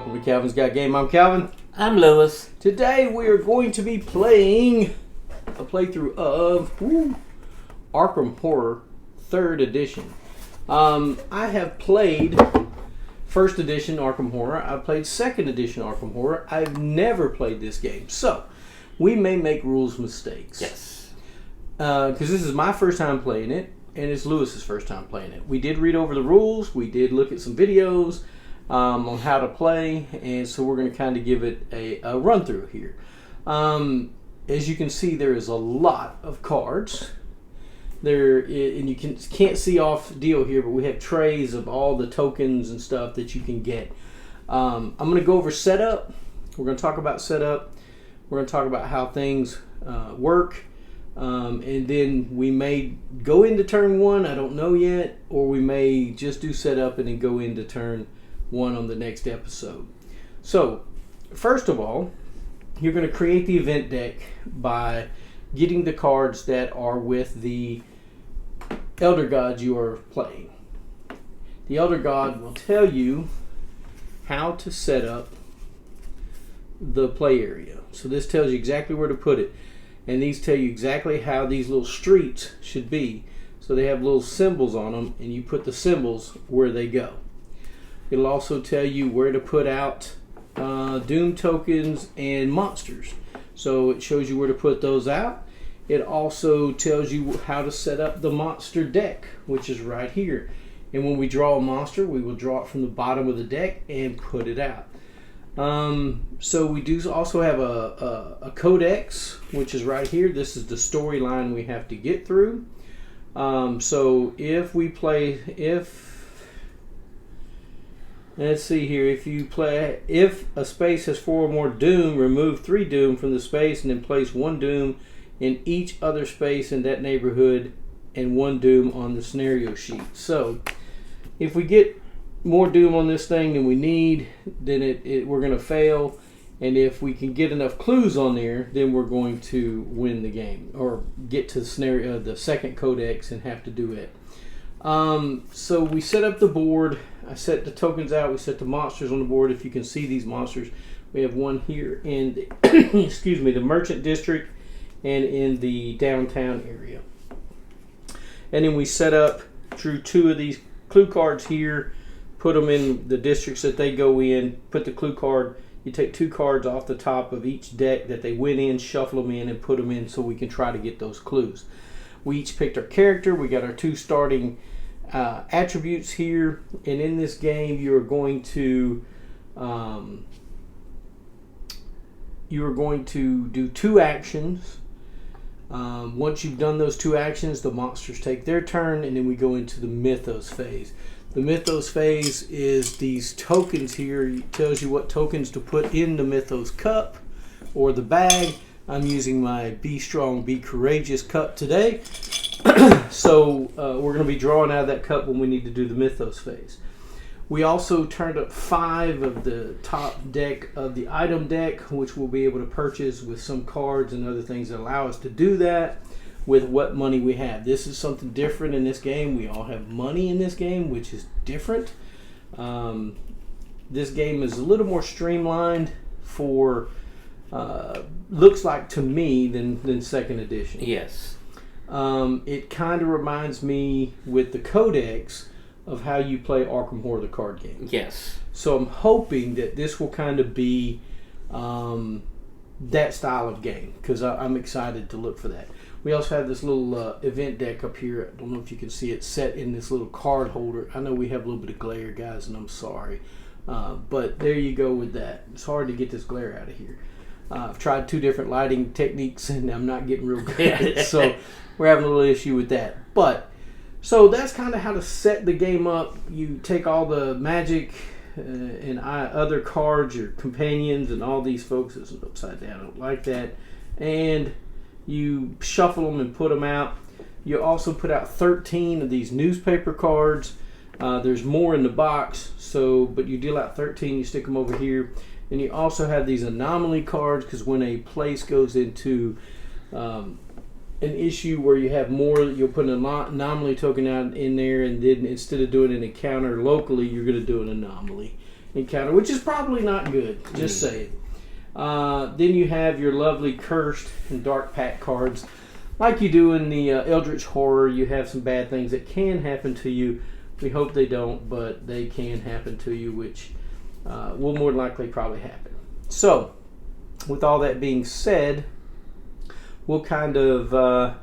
Welcome to Calvin's Got Game. I'm Calvin. I'm Lewis. Today we are going to be playing a playthrough of Arkham Horror 3rd edition. I have played 1st edition Arkham Horror. I've played 2nd edition Arkham Horror. I've never played this game. So, we may make rules mistakes. Yes. Because this is my first time playing it, and it's Lewis's first time playing it. We did read over the rules. We did look at some videos on how to play, and so we're going to kind of give it a run through here. As you can see, there is a lot of cards there, and you can't see off deal here, but we have trays of all the tokens and stuff that you can get. I'm going to go over setup. We're going to talk about setup. We're going to talk about how things work, and then we may go into turn 1, I don't know yet, or we may just do setup and then go into turn 1 on the next episode. So, first of all, you're going to create the event deck by getting the cards that are with the Elder God you are playing. The Elder God will tell you how to set up the play area. So this tells you exactly where to put it. And these tell you exactly how these little streets should be. So they have little symbols on them, and you put the symbols where they go. It'll also tell you where to put out Doom tokens and monsters. So it shows you where to put those out. It also tells you how to set up the monster deck, which is right here. And when we draw a monster, we will draw it from the bottom of the deck and put it out. So we do also have a codex, which is right here. This is the storyline we have to get through. So if we play, let's see here, if a space has 4 or more Doom, remove 3 Doom from the space and then place 1 Doom in each other space in that neighborhood and 1 Doom on the scenario sheet. So if we get more Doom on this thing than we need, then we're going to fail. And if we can get enough clues on there, then we're going to win the game or get to the scenario, the second codex, and have to do it. So we set up the board. I set the tokens out. We set the monsters on the board. If you can see these monsters, we have one here in the, excuse me, the merchant district and in the downtown area. And then we set up, drew 2 of these clue cards here, put them in the districts that they go in, put the clue card. You take 2 cards off the top of each deck that they went in, shuffle them in, and put them in so we can try to get those clues. We each picked our character. We got our 2 starting attributes here, and in this game you are going to do 2 actions. Once you've done those 2 actions, the monsters take their turn, and then we go into the Mythos phase. The Mythos phase is these tokens here. It tells you what tokens to put in the Mythos cup or the bag. I'm using my Be Strong, Be Courageous cup today. So we're going to be drawing out of that cup when we need to do the Mythos phase. We also turned up 5 of the top deck of the item deck, which we'll be able to purchase with some cards and other things that allow us to do that with what money we have. This is something different in this game. We all have money in this game, which is different. This game is a little more streamlined for, looks like to me, than 2nd edition. Yes. It kind of reminds me with the codex of how you play Arkham Horror, the card game. Yes. So I'm hoping that this will kind of be that style of game, because I'm excited to look for that. We also have this little event deck up here. I don't know if you can see it, set in this little card holder. I know we have a little bit of glare, guys, and I'm sorry. But there you go with that. It's hard to get this glare out of here. I've tried 2 different lighting techniques, and I'm not getting real good at it. So we're having a little issue with that. But so that's kind of how to set the game up. You take all the magic and other cards, your companions, and all these folks. This is upside down. I don't like that. And you shuffle them and put them out. You also put out 13 of these newspaper cards. There's more in the box, but you deal out 13. You stick them over here. And you also have these anomaly cards, because when a place goes into an issue where you have more, you'll put an anomaly token out in there, and then instead of doing an encounter locally, you're going to do an anomaly. encounter, which is probably not good. Just saying. Then you have your lovely cursed and dark pact cards. Like you do in the Eldritch Horror, you have some bad things that can happen to you. We hope they don't, but they can happen to you, which will more likely probably happen. So, with all that being said, we'll kind of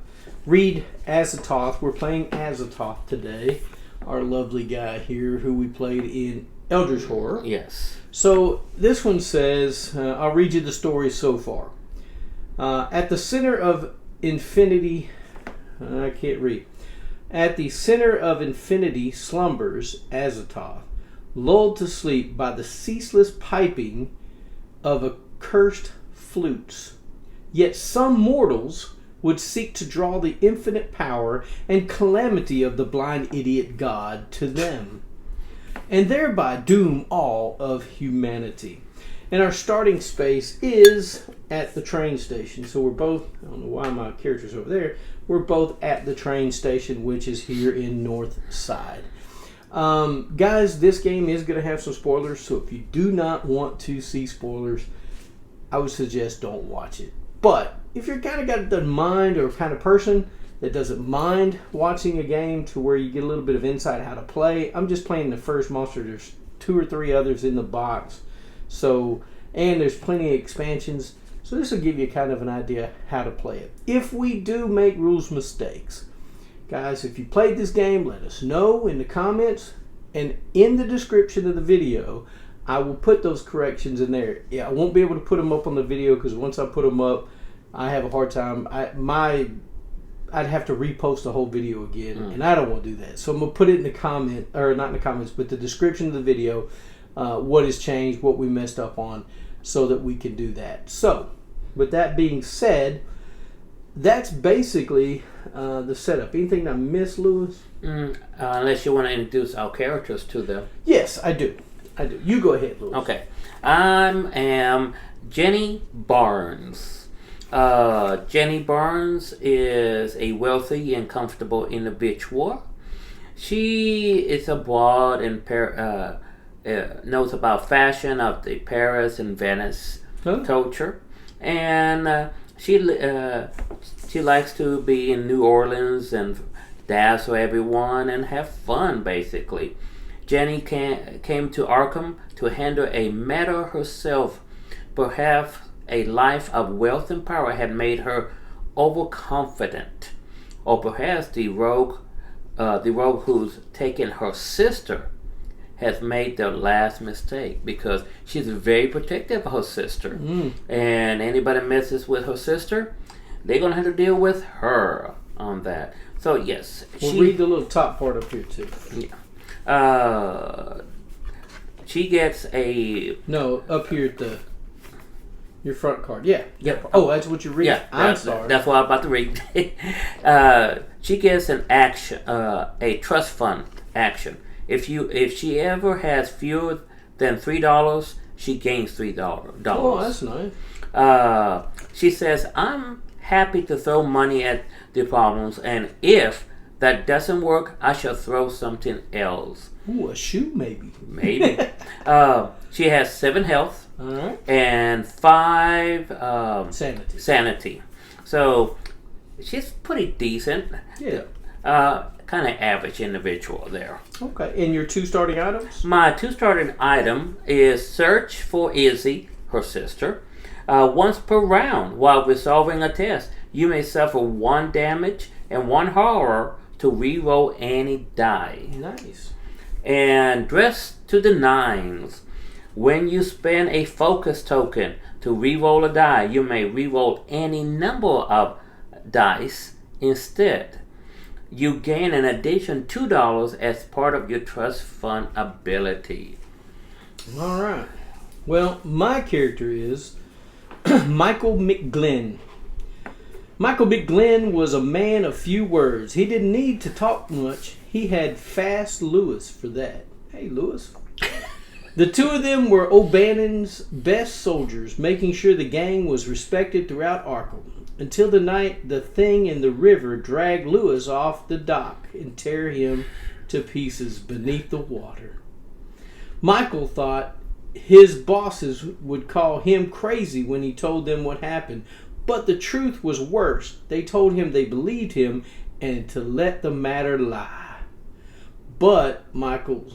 read Azathoth. We're playing Azathoth today, our lovely guy here who we played in Eldritch Horror. Yes. So, this one says, I'll read you the story so far. At the center of infinity, I can't read. At the center of infinity slumbers Azathoth, lulled to sleep by the ceaseless piping of accursed flutes. Yet some mortals would seek to draw the infinite power and calamity of the blind idiot god to them, and thereby doom all of humanity. And our starting space is at the train station. So we're both, I don't know why my character's over there, we're both at the train station, which is here in North Side. Guys, this game is going to have some spoilers, so if you do not want to see spoilers, I would suggest don't watch it. But if you're kind of got the mind or kind of person that doesn't mind watching a game to where you get a little bit of insight how to play, I'm just playing the first monster. There's 2 or 3 others in the box. So, and there's plenty of expansions. So this will give you kind of an idea how to play it. If we do make rules mistakes, guys, if you played this game, let us know in the comments, and in the description of the video, I will put those corrections in there. Yeah, I won't be able to put them up on the video because once I put them up, I have a hard time. I'd have to repost the whole video again, and I don't want to do that. So I'm gonna put it in the comment, or not in the comments, but the description of the video, what has changed, what we messed up on, so that we can do that. So, with that being said, that's basically the setup. Anything I missed, Lewis? Unless you want to introduce our characters to them. Yes, I do. You go ahead, Lewis. Okay. I am Jenny Barnes. Jenny Barnes is a wealthy and comfortable individual. She is abroad and knows about fashion of the Paris and Venice culture, and she likes to be in New Orleans and dazzle everyone and have fun, basically. Jenny came to Arkham to handle a matter herself. Perhaps a life of wealth and power had made her overconfident, or perhaps the rogue who's taken her sister has made the last mistake, because she's very protective of her sister. And anybody messes with her sister, they're going to have to deal with her on that. So, yes. We'll read the little top part up here, too. Yeah. She gets a... No, up here at your front card. Yeah. Yep. Oh, that's what you're reading? Yeah, I'm sorry. That's what I'm about to read. She gets an action, a trust fund action. If she ever has fewer than $3, she gains $3. Oh, that's nice. She says, I'm happy to throw money at the problems, and if that doesn't work, I shall throw something else. Ooh, a shoe maybe. Maybe. She has 7 health. All right. And 5 sanity. So she's pretty decent. Yeah. Kind of average individual there. Okay. And your 2 starting items? My 2 starting item is search for Izzy, her sister. Once per round, while resolving a test, you may suffer 1 damage and 1 horror to reroll any die. Nice. And dress to the nines. When you spend a focus token to reroll a die, you may reroll any number of dice instead. You gain an additional $2 as part of your trust fund ability. All right. Well, my character is Michael McGlynn. Michael McGlynn was a man of few words. He didn't need to talk much. He had Fast Lewis for that. Hey, Lewis. The 2 of them were O'Bannon's best soldiers, making sure the gang was respected throughout Arkham, until the night the thing in the river dragged Lewis off the dock and tear him to pieces beneath the water. Michael thought his bosses would call him crazy when he told them what happened. But the truth was worse. They told him they believed him and to let the matter lie. But Michael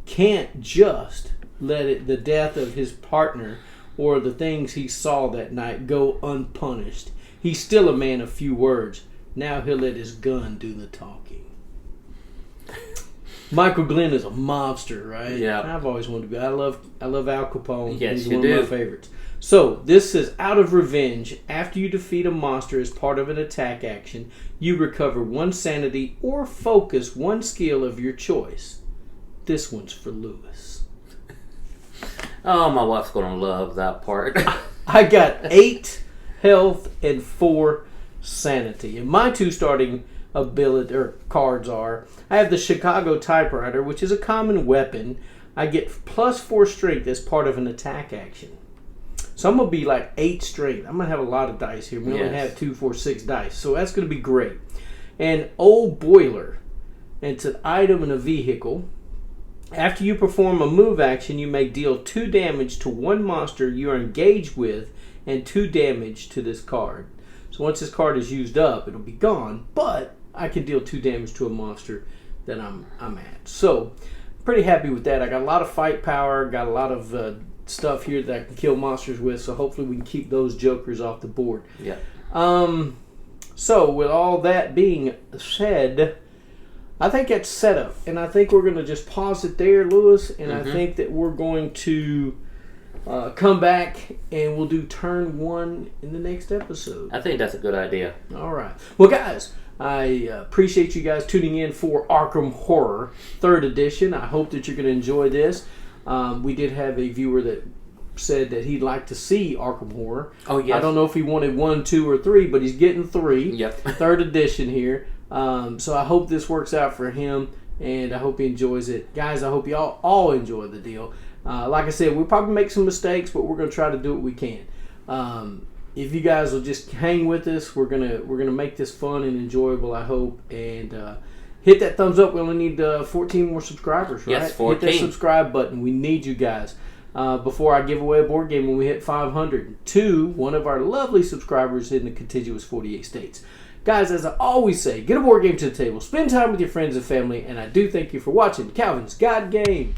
can't just let the death of his partner or the things he saw that night go unpunished. He's still a man of few words. Now he'll let his gun do the talking. Michael Glenn is a mobster, right? Yeah. I've always wanted to be. I love Al Capone. Yes, He's you one do. of my favorites. So, this says, out of revenge, after you defeat a monster as part of an attack action, you recover 1 sanity or focus 1 skill of your choice. This one's for Lewis. Oh, my wife's going to love that part. I got 8 health and 4 sanity. And my 2 starting ability or cards are, I have the Chicago typewriter, which is a common weapon. I get +4 strength as part of an attack action. So I'm going to be like 8 strength. I'm going to have a lot of dice here. We only have 2, 4, 6 dice. So that's going to be great. And Old Boiler. It's an item in a vehicle. After you perform a move action, you may deal 2 damage to 1 monster you are engaged with and 2 damage to this card. So once this card is used up, it'll be gone. But I can deal 2 damage to a monster that I'm at. So pretty happy with that. I got a lot of fight power. Got a lot of stuff here that I can kill monsters with. So hopefully we can keep those jokers off the board. Yeah. So with all that being said, I think that's setup, and I think we're going to just pause it there, Lewis, and I think that we're going to come back and we'll do turn 1 in the next episode. I think that's a good idea. All right. Well, guys, I appreciate you guys tuning in for Arkham Horror 3rd edition. I hope that you're going to enjoy this. We did have a viewer that said that he'd like to see Arkham Horror. Oh, yes. I don't know if he wanted 1, 2, or 3, but he's getting 3. Yep. 3rd edition here. So I hope this works out for him, and I hope he enjoys it. Guys, I hope y'all all enjoy the deal. Like I said, we'll probably make some mistakes, but we're going to try to do what we can. If you guys will just hang with us, we're gonna make this fun and enjoyable, I hope. And hit that thumbs up. We only need 14 more subscribers, right? Yes, 14. Hit that subscribe button. We need you guys. Before I give away a board game when we hit 500 to one of our lovely subscribers in the contiguous 48 states. Guys, as I always say, get a board game to the table, spend time with your friends and family, and I do thank you for watching Calvin's God Game.